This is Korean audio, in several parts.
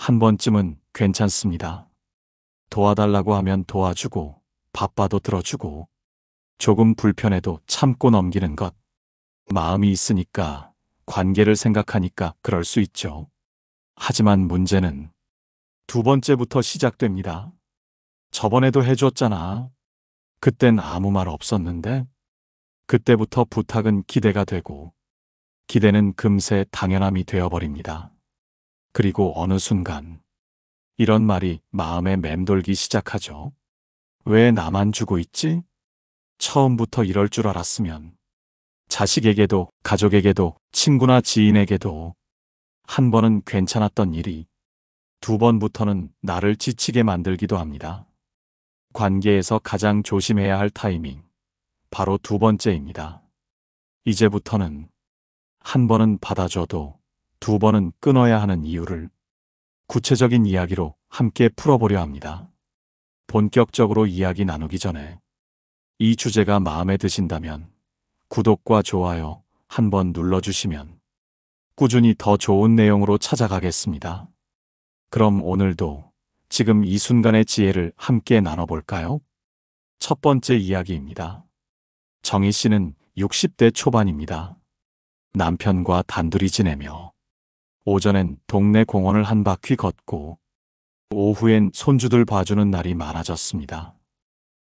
한 번쯤은 괜찮습니다. 도와달라고 하면 도와주고, 바빠도 들어주고, 조금 불편해도 참고 넘기는 것. 마음이 있으니까, 관계를 생각하니까 그럴 수 있죠. 하지만 문제는 두 번째부터 시작됩니다. 저번에도 해줬잖아. 그땐 아무 말 없었는데. 그때부터 부탁은 기대가 되고, 기대는 금세 당연함이 되어버립니다. 그리고 어느 순간 이런 말이 마음에 맴돌기 시작하죠. 왜 나만 주고 있지? 처음부터 이럴 줄 알았으면 자식에게도 가족에게도 친구나 지인에게도 한 번은 괜찮았던 일이 두 번부터는 나를 지치게 만들기도 합니다. 관계에서 가장 조심해야 할 타이밍, 바로 두 번째입니다. 이제부터는 한 번은 받아줘도 두 번은 끊어야 하는 이유를 구체적인 이야기로 함께 풀어보려 합니다. 본격적으로 이야기 나누기 전에 이 주제가 마음에 드신다면 구독과 좋아요 한번 눌러주시면 꾸준히 더 좋은 내용으로 찾아가겠습니다. 그럼 오늘도 지금 이 순간의 지혜를 함께 나눠볼까요? 첫 번째 이야기입니다. 정희 씨는 60대 초반입니다. 남편과 단둘이 지내며 오전엔 동네 공원을 한 바퀴 걷고 오후엔 손주들 봐주는 날이 많아졌습니다.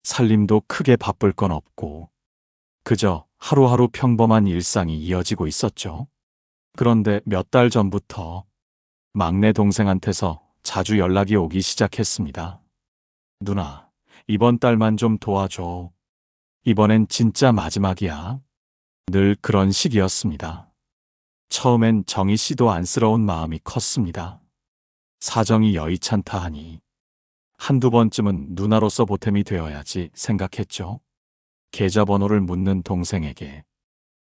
살림도 크게 바쁠 건 없고 그저 하루하루 평범한 일상이 이어지고 있었죠. 그런데 몇 달 전부터 막내 동생한테서 자주 연락이 오기 시작했습니다. 누나, 이번 달만 좀 도와줘. 이번엔 진짜 마지막이야. 늘 그런 식이었습니다. 처음엔 정희 씨도 안쓰러운 마음이 컸습니다. 사정이 여의찮다 하니 한두 번쯤은 누나로서 보탬이 되어야지 생각했죠. 계좌번호를 묻는 동생에게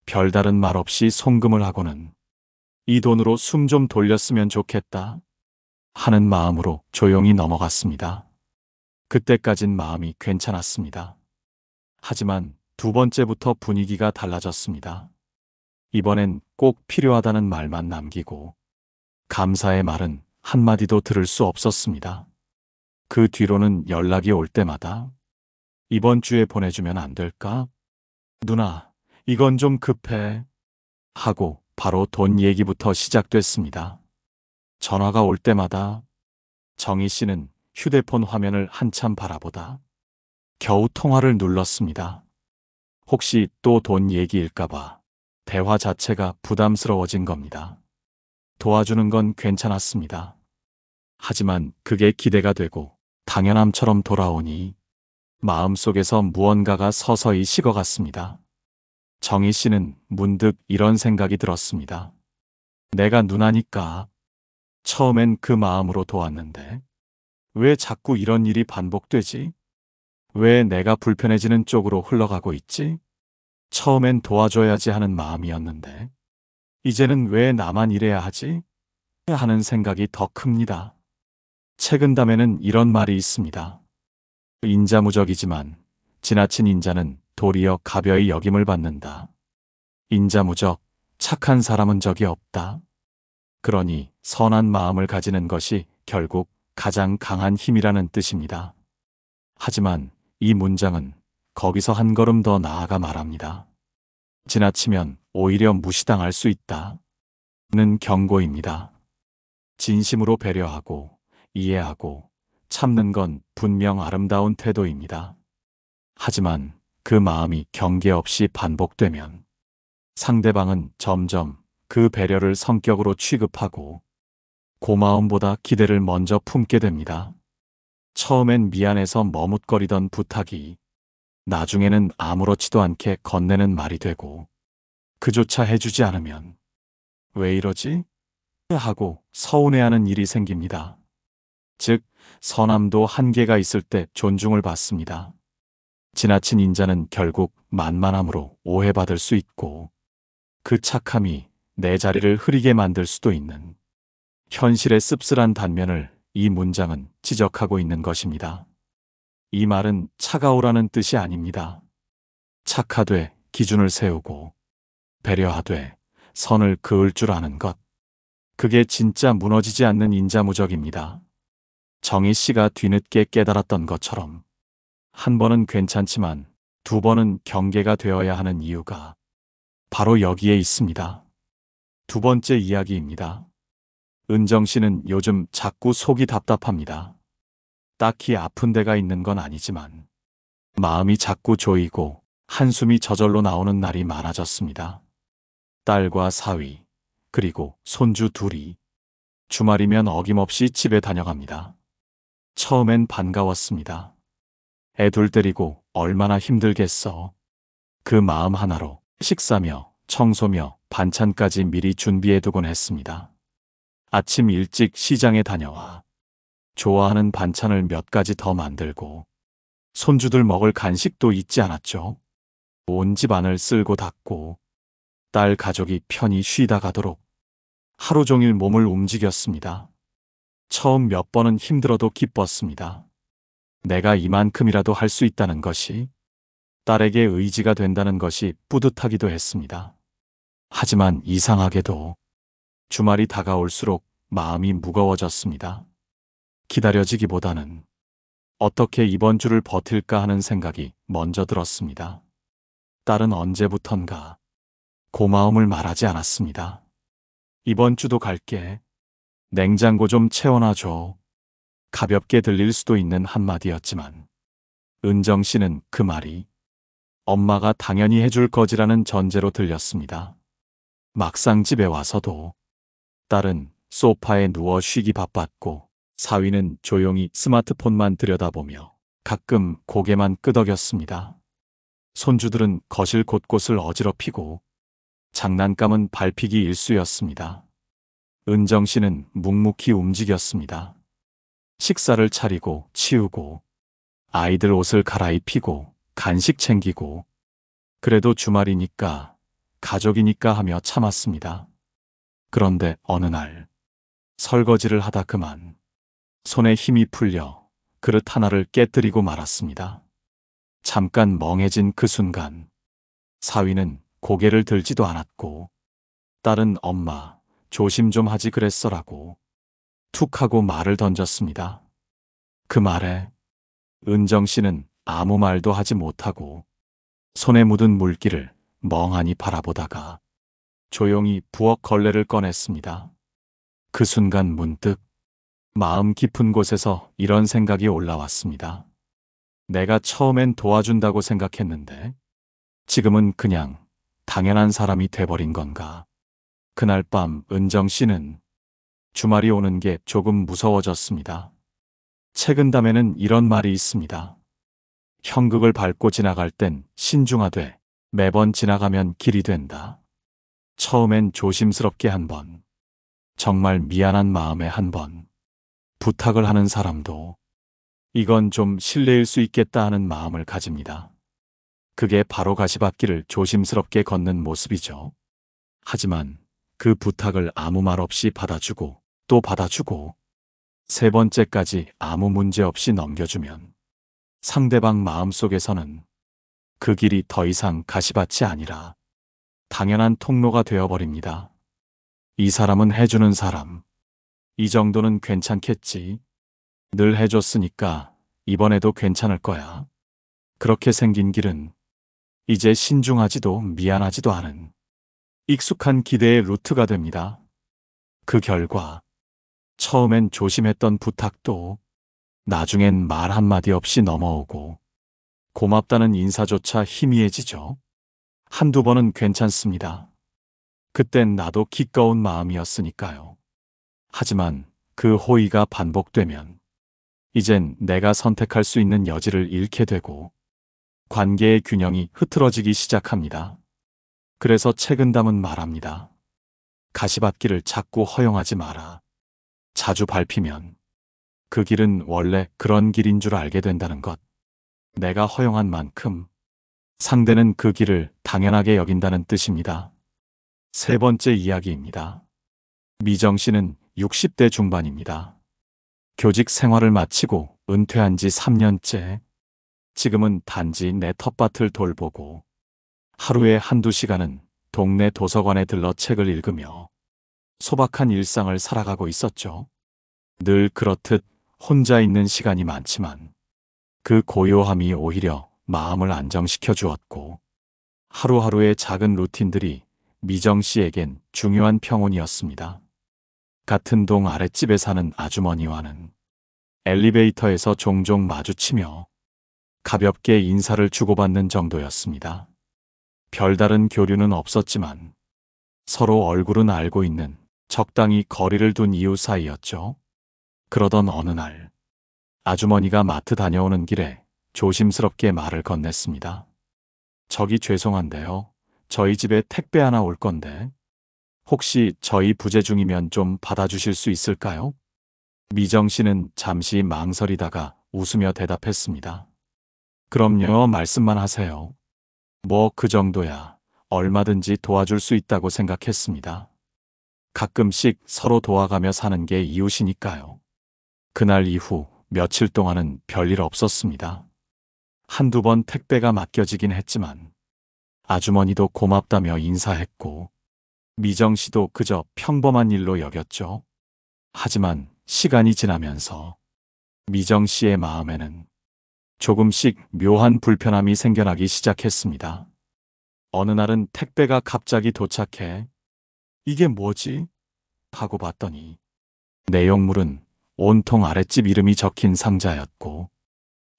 별다른 말 없이 송금을 하고는 이 돈으로 숨 좀 돌렸으면 좋겠다 하는 마음으로 조용히 넘어갔습니다. 그때까진 마음이 괜찮았습니다. 하지만 두 번째부터 분위기가 달라졌습니다. 이번엔 꼭 필요하다는 말만 남기고 감사의 말은 한마디도 들을 수 없었습니다. 그 뒤로는 연락이 올 때마다 이번 주에 보내주면 안 될까? 누나, 이건 좀 급해. 하고 바로 돈 얘기부터 시작됐습니다. 전화가 올 때마다 정희 씨는 휴대폰 화면을 한참 바라보다 겨우 통화를 눌렀습니다. 혹시 또 돈 얘기일까봐 대화 자체가 부담스러워진 겁니다. 도와주는 건 괜찮았습니다. 하지만 그게 기대가 되고 당연함처럼 돌아오니 마음속에서 무언가가 서서히 식어갔습니다. 정희 씨는 문득 이런 생각이 들었습니다. 내가 누나니까 처음엔 그 마음으로 도왔는데 왜 자꾸 이런 일이 반복되지? 왜 내가 불편해지는 쪽으로 흘러가고 있지? 처음엔 도와줘야지 하는 마음이었는데 이제는 왜 나만 이래야 하지? 하는 생각이 더 큽니다. 책은담에는 이런 말이 있습니다. 인자무적이지만 지나친 인자는 도리어 가벼이 여김을 받는다. 인자무적, 착한 사람은 적이 없다. 그러니 선한 마음을 가지는 것이 결국 가장 강한 힘이라는 뜻입니다. 하지만 이 문장은 거기서 한 걸음 더 나아가 말합니다. 지나치면 오히려 무시당할 수 있다. 는 경고입니다. 진심으로 배려하고 이해하고 참는 건 분명 아름다운 태도입니다. 하지만 그 마음이 경계 없이 반복되면 상대방은 점점 그 배려를 성격으로 취급하고 고마움보다 기대를 먼저 품게 됩니다. 처음엔 미안해서 머뭇거리던 부탁이 나중에는 아무렇지도 않게 건네는 말이 되고 그조차 해주지 않으면 왜 이러지? 하고 서운해하는 일이 생깁니다. 즉, 선함도 한계가 있을 때 존중을 받습니다. 지나친 인자는 결국 만만함으로 오해받을 수 있고 그 착함이 내 자리를 흐리게 만들 수도 있는 현실의 씁쓸한 단면을 이 문장은 지적하고 있는 것입니다. 이 말은 차가우라는 뜻이 아닙니다. 착하되 기준을 세우고 배려하되 선을 그을 줄 아는 것. 그게 진짜 무너지지 않는 인자무적입니다. 정희 씨가 뒤늦게 깨달았던 것처럼 한 번은 괜찮지만 두 번은 경계가 되어야 하는 이유가 바로 여기에 있습니다. 두 번째 이야기입니다. 은정 씨는 요즘 자꾸 속이 답답합니다. 딱히 아픈 데가 있는 건 아니지만 마음이 자꾸 조이고 한숨이 저절로 나오는 날이 많아졌습니다. 딸과 사위, 그리고 손주 둘이 주말이면 어김없이 집에 다녀갑니다. 처음엔 반가웠습니다. 애둘 데리고 얼마나 힘들겠어. 그 마음 하나로 식사며 청소며 반찬까지 미리 준비해두곤 했습니다. 아침 일찍 시장에 다녀와 좋아하는 반찬을 몇 가지 더 만들고 손주들 먹을 간식도 잊지 않았죠. 온 집안을 쓸고 닦고 딸 가족이 편히 쉬다 가도록 하루 종일 몸을 움직였습니다. 처음 몇 번은 힘들어도 기뻤습니다. 내가 이만큼이라도 할 수 있다는 것이, 딸에게 의지가 된다는 것이 뿌듯하기도 했습니다. 하지만 이상하게도 주말이 다가올수록 마음이 무거워졌습니다. 기다려지기보다는 어떻게 이번 주를 버틸까 하는 생각이 먼저 들었습니다. 딸은 언제부턴가 고마움을 말하지 않았습니다. 이번 주도 갈게. 냉장고 좀 채워놔줘. 가볍게 들릴 수도 있는 한마디였지만 은정 씨는 그 말이 엄마가 당연히 해줄 거지라는 전제로 들렸습니다. 막상 집에 와서도 딸은 소파에 누워 쉬기 바빴고 사위는 조용히 스마트폰만 들여다보며 가끔 고개만 끄덕였습니다. 손주들은 거실 곳곳을 어지럽히고 장난감은 밟히기 일쑤였습니다. 은정 씨는 묵묵히 움직였습니다. 식사를 차리고 치우고 아이들 옷을 갈아입히고 간식 챙기고 그래도 주말이니까 가족이니까 하며 참았습니다. 그런데 어느 날 설거지를 하다 그만 손에 힘이 풀려 그릇 하나를 깨뜨리고 말았습니다. 잠깐 멍해진 그 순간 사위는 고개를 들지도 않았고 딸은 엄마 조심 좀 하지 그랬어라고 툭 하고 말을 던졌습니다. 그 말에 은정 씨는 아무 말도 하지 못하고 손에 묻은 물기를 멍하니 바라보다가 조용히 부엌 걸레를 꺼냈습니다. 그 순간 문득 마음 깊은 곳에서 이런 생각이 올라왔습니다. 내가 처음엔 도와준다고 생각했는데 지금은 그냥 당연한 사람이 돼버린 건가. 그날 밤 은정 씨는 주말이 오는 게 조금 무서워졌습니다. 책은담에는 이런 말이 있습니다. 형극을 밟고 지나갈 땐 신중하되 매번 지나가면 길이 된다. 처음엔 조심스럽게 한 번, 정말 미안한 마음에 한 번, 부탁을 하는 사람도 이건 좀 실례일 수 있겠다 하는 마음을 가집니다. 그게 바로 가시밭길을 조심스럽게 걷는 모습이죠. 하지만 그 부탁을 아무 말 없이 받아주고 또 받아주고 세 번째까지 아무 문제 없이 넘겨주면 상대방 마음속에서는 그 길이 더 이상 가시밭이 아니라 당연한 통로가 되어버립니다. 이 사람은 해주는 사람. 이 정도는 괜찮겠지. 늘 해줬으니까 이번에도 괜찮을 거야. 그렇게 생긴 길은 이제 신중하지도 미안하지도 않은 익숙한 기대의 루트가 됩니다. 그 결과 처음엔 조심했던 부탁도 나중엔 말 한마디 없이 넘어오고 고맙다는 인사조차 희미해지죠. 한두 번은 괜찮습니다. 그땐 나도 기꺼운 마음이었으니까요. 하지만 그 호의가 반복되면 이젠 내가 선택할 수 있는 여지를 잃게 되고 관계의 균형이 흐트러지기 시작합니다. 그래서 책은담은 말합니다. 가시밭길을 자꾸 허용하지 마라. 자주 밟히면 그 길은 원래 그런 길인 줄 알게 된다는 것. 내가 허용한 만큼 상대는 그 길을 당연하게 여긴다는 뜻입니다. 세 번째 이야기입니다. 미정 씨는 60대 중반입니다. 교직 생활을 마치고 은퇴한 지 3년째. 지금은 단지 내 텃밭을 돌보고 하루에 한두 시간은 동네 도서관에 들러 책을 읽으며 소박한 일상을 살아가고 있었죠. 늘 그렇듯 혼자 있는 시간이 많지만 그 고요함이 오히려 마음을 안정시켜 주었고 하루하루의 작은 루틴들이 미정 씨에겐 중요한 평온이었습니다. 같은 동 아랫집에 사는 아주머니와는 엘리베이터에서 종종 마주치며 가볍게 인사를 주고받는 정도였습니다. 별다른 교류는 없었지만 서로 얼굴은 알고 있는 적당히 거리를 둔 이웃 사이였죠. 그러던 어느 날 아주머니가 마트 다녀오는 길에 조심스럽게 말을 건넸습니다. 저기 죄송한데요. 저희 집에 택배 하나 올 건데 혹시 저희 부재 중이면 좀 받아주실 수 있을까요? 미정 씨는 잠시 망설이다가 웃으며 대답했습니다. 그럼요, 말씀만 하세요. 뭐 그 정도야. 얼마든지 도와줄 수 있다고 생각했습니다. 가끔씩 서로 도와가며 사는 게 이웃이니까요. 그날 이후 며칠 동안은 별일 없었습니다. 한두 번 택배가 맡겨지긴 했지만 아주머니도 고맙다며 인사했고 미정 씨도 그저 평범한 일로 여겼죠. 하지만 시간이 지나면서 미정 씨의 마음에는 조금씩 묘한 불편함이 생겨나기 시작했습니다. 어느 날은 택배가 갑자기 도착해 이게 뭐지? 하고 봤더니 내용물은 온통 아랫집 이름이 적힌 상자였고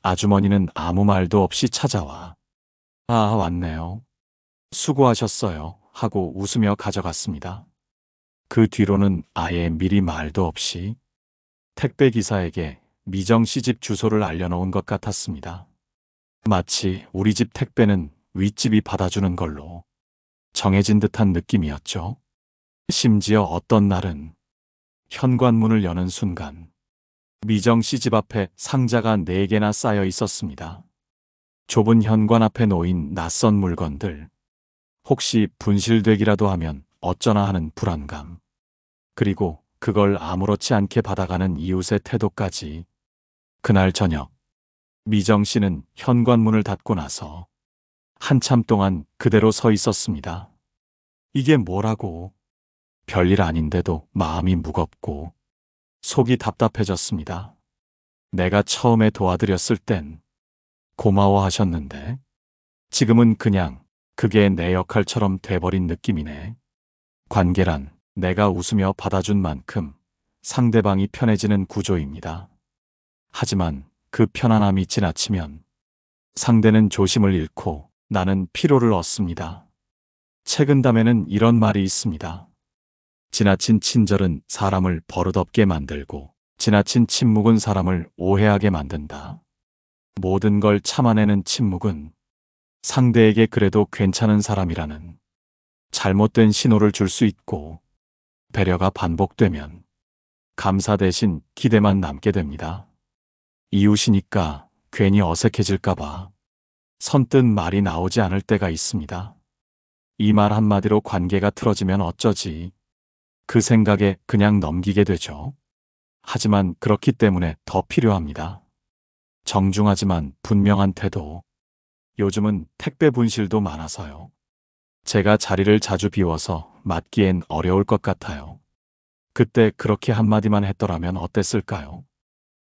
아주머니는 아무 말도 없이 찾아와 아, 왔네요. 수고하셨어요. 하고 웃으며 가져갔습니다. 그 뒤로는 아예 미리 말도 없이 택배 기사에게 미정 씨 집 주소를 알려놓은 것 같았습니다. 마치 우리 집 택배는 윗집이 받아주는 걸로 정해진 듯한 느낌이었죠. 심지어 어떤 날은 현관문을 여는 순간 미정 씨 집 앞에 상자가 4개나 쌓여 있었습니다. 좁은 현관 앞에 놓인 낯선 물건들, 혹시 분실되기라도 하면 어쩌나 하는 불안감, 그리고 그걸 아무렇지 않게 받아가는 이웃의 태도까지. 그날 저녁, 미정 씨는 현관문을 닫고 나서 한참 동안 그대로 서 있었습니다. 이게 뭐라고? 별일 아닌데도 마음이 무겁고 속이 답답해졌습니다. 내가 처음에 도와드렸을 땐 고마워하셨는데 지금은 그냥 그게 내 역할처럼 돼버린 느낌이네. 관계란 내가 웃으며 받아준 만큼 상대방이 편해지는 구조입니다. 하지만 그 편안함이 지나치면 상대는 조심을 잃고 나는 피로를 얻습니다. 책은담에는 이런 말이 있습니다. 지나친 친절은 사람을 버릇없게 만들고 지나친 침묵은 사람을 오해하게 만든다. 모든 걸 참아내는 침묵은 상대에게 그래도 괜찮은 사람이라는 잘못된 신호를 줄 수 있고 배려가 반복되면 감사 대신 기대만 남게 됩니다. 이웃이니까 괜히 어색해질까봐 선뜻 말이 나오지 않을 때가 있습니다. 이 말 한마디로 관계가 틀어지면 어쩌지. 그 생각에 그냥 넘기게 되죠. 하지만 그렇기 때문에 더 필요합니다. 정중하지만 분명한 태도. 요즘은 택배 분실도 많아서요. 제가 자리를 자주 비워서 맡기엔 어려울 것 같아요. 그때 그렇게 한마디만 했더라면 어땠을까요?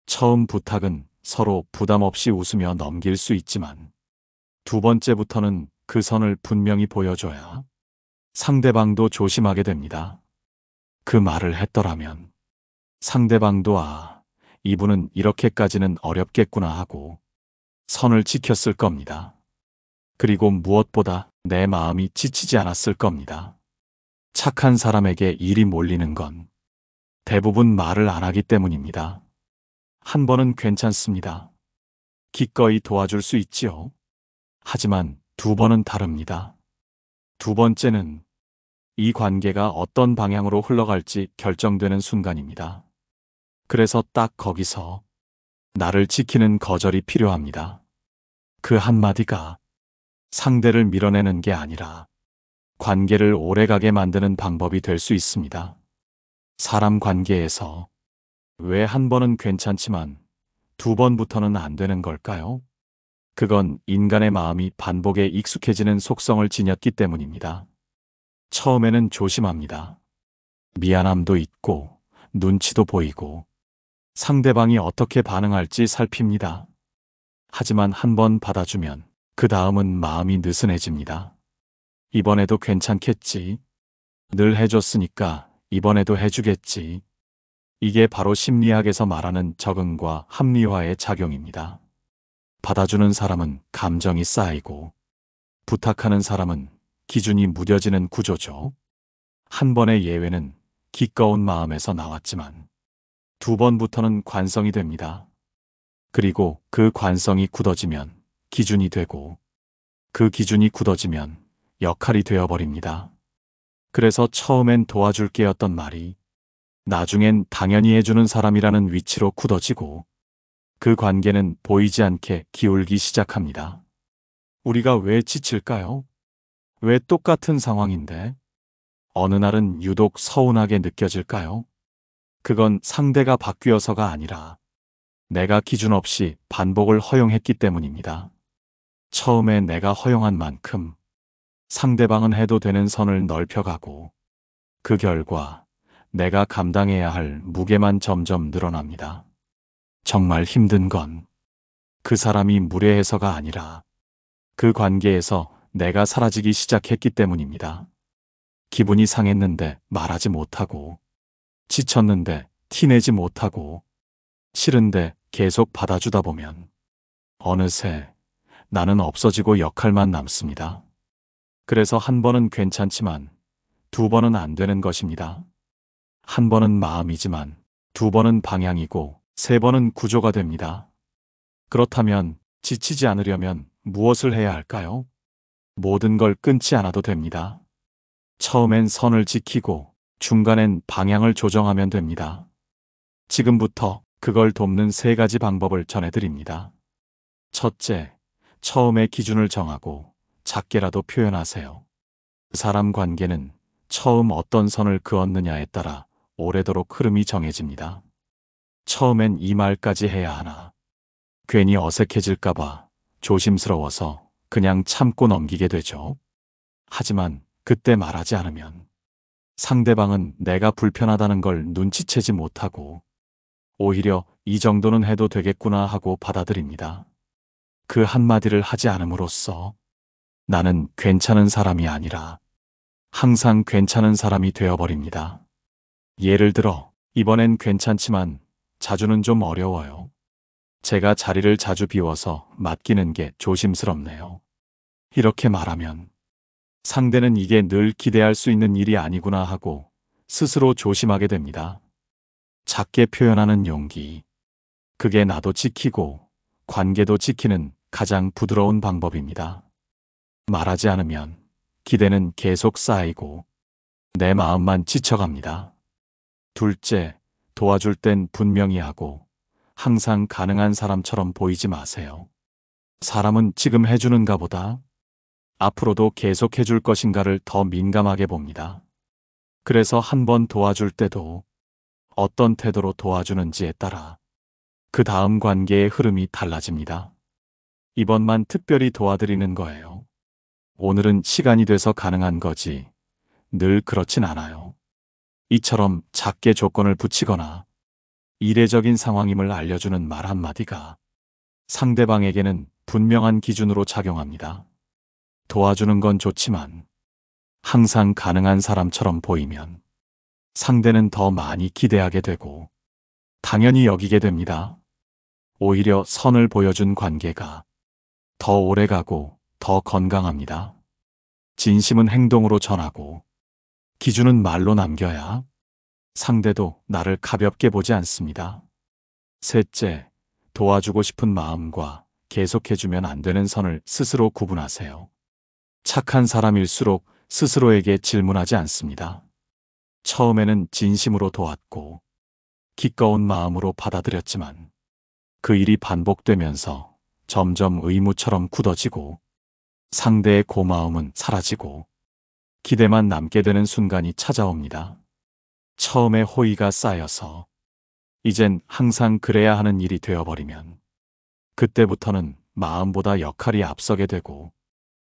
처음 부탁은 서로 부담 없이 웃으며 넘길 수 있지만 두 번째부터는 그 선을 분명히 보여줘야 상대방도 조심하게 됩니다. 그 말을 했더라면 상대방도 이분은 이렇게까지는 어렵겠구나 하고 선을 지켰을 겁니다. 그리고 무엇보다 내 마음이 지치지 않았을 겁니다. 착한 사람에게 일이 몰리는 건 대부분 말을 안 하기 때문입니다. 한 번은 괜찮습니다. 기꺼이 도와줄 수 있지요. 하지만 두 번은 다릅니다. 두 번째는 이 관계가 어떤 방향으로 흘러갈지 결정되는 순간입니다. 그래서 딱 거기서 나를 지키는 거절이 필요합니다. 그 한마디가 상대를 밀어내는 게 아니라 관계를 오래가게 만드는 방법이 될 수 있습니다. 사람 관계에서 왜 한 번은 괜찮지만 두 번부터는 안 되는 걸까요? 그건 인간의 마음이 반복에 익숙해지는 속성을 지녔기 때문입니다. 처음에는 조심합니다. 미안함도 있고 눈치도 보이고 상대방이 어떻게 반응할지 살핍니다. 하지만 한 번 받아주면 그 다음은 마음이 느슨해집니다. 이번에도 괜찮겠지. 늘 해줬으니까 이번에도 해주겠지. 이게 바로 심리학에서 말하는 적응과 합리화의 작용입니다. 받아주는 사람은 감정이 쌓이고 부탁하는 사람은 기준이 무뎌지는 구조죠. 한 번의 예외는 기꺼운 마음에서 나왔지만 두 번부터는 관성이 됩니다. 그리고 그 관성이 굳어지면 기준이 되고 그 기준이 굳어지면 역할이 되어버립니다. 그래서 처음엔 도와줄게였던 말이 나중엔 당연히 해주는 사람이라는 위치로 굳어지고 그 관계는 보이지 않게 기울기 시작합니다. 우리가 왜 지칠까요? 왜 똑같은 상황인데 어느 날은 유독 서운하게 느껴질까요? 그건 상대가 바뀌어서가 아니라 내가 기준 없이 반복을 허용했기 때문입니다. 처음에 내가 허용한 만큼 상대방은 해도 되는 선을 넓혀가고 그 결과 내가 감당해야 할 무게만 점점 늘어납니다. 정말 힘든 건 그 사람이 무례해서가 아니라 그 관계에서 내가 사라지기 시작했기 때문입니다. 기분이 상했는데 말하지 못하고 지쳤는데 티내지 못하고 싫은데 계속 받아주다 보면 어느새 나는 없어지고 역할만 남습니다. 그래서 한 번은 괜찮지만 두 번은 안 되는 것입니다. 한 번은 마음이지만 두 번은 방향이고 세 번은 구조가 됩니다. 그렇다면 지치지 않으려면 무엇을 해야 할까요? 모든 걸 끊지 않아도 됩니다. 처음엔 선을 지키고 중간엔 방향을 조정하면 됩니다. 지금부터 그걸 돕는 세 가지 방법을 전해드립니다. 첫째, 처음에 기준을 정하고 작게라도 표현하세요. 사람 관계는 처음 어떤 선을 그었느냐에 따라 오래도록 흐름이 정해집니다. 처음엔 이 말까지 해야 하나. 괜히 어색해질까봐 조심스러워서 그냥 참고 넘기게 되죠. 하지만 그때 말하지 않으면 상대방은 내가 불편하다는 걸 눈치채지 못하고 오히려 이 정도는 해도 되겠구나 하고 받아들입니다. 그 한마디를 하지 않음으로써 나는 괜찮은 사람이 아니라 항상 괜찮은 사람이 되어버립니다. 예를 들어, 이번엔 괜찮지만 자주는 좀 어려워요. 제가 자리를 자주 비워서 맡기는 게 조심스럽네요. 이렇게 말하면 상대는 이게 늘 기대할 수 있는 일이 아니구나 하고 스스로 조심하게 됩니다. 작게 표현하는 용기. 그게 나도 지키고 관계도 지키는 가장 부드러운 방법입니다. 말하지 않으면 기대는 계속 쌓이고 내 마음만 지쳐갑니다. 둘째, 도와줄 땐 분명히 하고 항상 가능한 사람처럼 보이지 마세요. 사람은 지금 해주는가 보다 앞으로도 계속 해줄 것인가를 더 민감하게 봅니다. 그래서 한 번 도와줄 때도 어떤 태도로 도와주는지에 따라 그 다음 관계의 흐름이 달라집니다. 이번만 특별히 도와드리는 거예요. 오늘은 시간이 돼서 가능한 거지. 늘 그렇진 않아요. 이처럼 작게 조건을 붙이거나 이례적인 상황임을 알려주는 말 한마디가 상대방에게는 분명한 기준으로 작용합니다. 도와주는 건 좋지만 항상 가능한 사람처럼 보이면 상대는 더 많이 기대하게 되고 당연히 여기게 됩니다. 오히려 선을 보여준 관계가 더 오래가고 더 건강합니다. 진심은 행동으로 전하고 기준은 말로 남겨야 상대도 나를 가볍게 보지 않습니다. 셋째, 도와주고 싶은 마음과 계속해주면 안 되는 선을 스스로 구분하세요. 착한 사람일수록 스스로에게 질문하지 않습니다. 처음에는 진심으로 도왔고 기꺼운 마음으로 받아들였지만 그 일이 반복되면서 점점 의무처럼 굳어지고 상대의 고마움은 사라지고 기대만 남게 되는 순간이 찾아옵니다. 처음에 호의가 쌓여서 이젠 항상 그래야 하는 일이 되어버리면 그때부터는 마음보다 역할이 앞서게 되고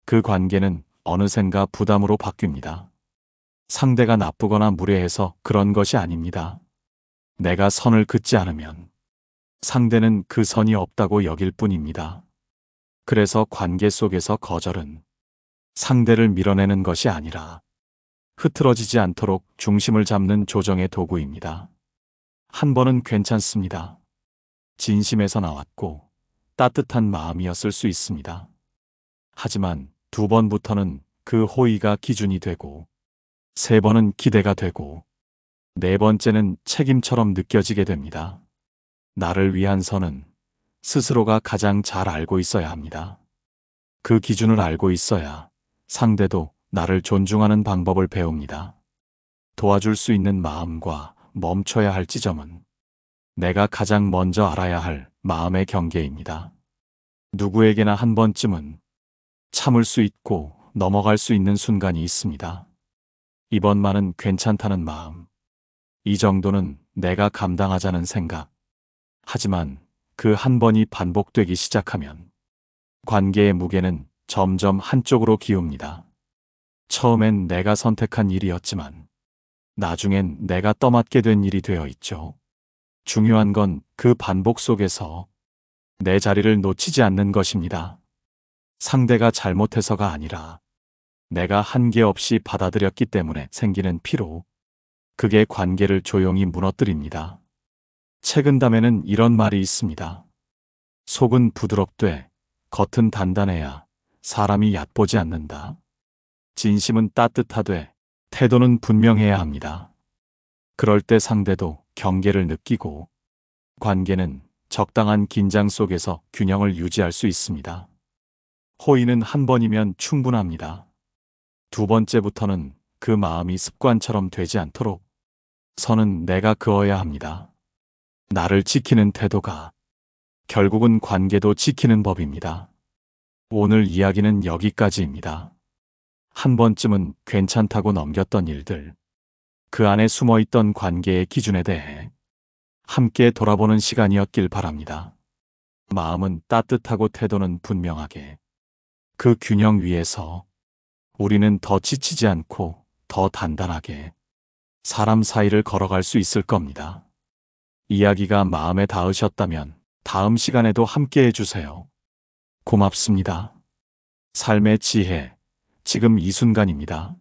그 관계는 어느샌가 부담으로 바뀝니다. 상대가 나쁘거나 무례해서 그런 것이 아닙니다. 내가 선을 긋지 않으면 상대는 그 선이 없다고 여길 뿐입니다. 그래서 관계 속에서 거절은 상대를 밀어내는 것이 아니라 흐트러지지 않도록 중심을 잡는 조정의 도구입니다. 한 번은 괜찮습니다. 진심에서 나왔고 따뜻한 마음이었을 수 있습니다. 하지만 두 번부터는 그 호의가 기준이 되고, 세 번은 기대가 되고, 네 번째는 책임처럼 느껴지게 됩니다. 나를 위한 선은 스스로가 가장 잘 알고 있어야 합니다. 그 기준을 알고 있어야 상대도 나를 존중하는 방법을 배웁니다. 도와줄 수 있는 마음과 멈춰야 할 지점은 내가 가장 먼저 알아야 할 마음의 경계입니다. 누구에게나 한 번쯤은 참을 수 있고 넘어갈 수 있는 순간이 있습니다. 이번만은 괜찮다는 마음, 이 정도는 내가 감당하자는 생각. 하지만 그 한 번이 반복되기 시작하면 관계의 무게는 점점 한쪽으로 기웁니다. 처음엔 내가 선택한 일이었지만 나중엔 내가 떠맡게 된 일이 되어 있죠. 중요한 건 그 반복 속에서 내 자리를 놓치지 않는 것입니다. 상대가 잘못해서가 아니라 내가 한계 없이 받아들였기 때문에 생기는 피로, 그게 관계를 조용히 무너뜨립니다. 책은담에는 이런 말이 있습니다. 속은 부드럽되 겉은 단단해야 사람이 얕보지 않는다. 진심은 따뜻하되 태도는 분명해야 합니다. 그럴 때 상대도 경계를 느끼고 관계는 적당한 긴장 속에서 균형을 유지할 수 있습니다. 호의는 한 번이면 충분합니다. 두 번째부터는 그 마음이 습관처럼 되지 않도록 선은 내가 그어야 합니다. 나를 지키는 태도가 결국은 관계도 지키는 법입니다. 오늘 이야기는 여기까지입니다. 한 번쯤은 괜찮다고 넘겼던 일들, 그 안에 숨어있던 관계의 기준에 대해 함께 돌아보는 시간이었길 바랍니다. 마음은 따뜻하고 태도는 분명하게, 그 균형 위에서 우리는 더 지치지 않고 더 단단하게 사람 사이를 걸어갈 수 있을 겁니다. 이야기가 마음에 닿으셨다면 다음 시간에도 함께 해주세요. 고맙습니다. 삶의 지혜, 지금 이 순간입니다.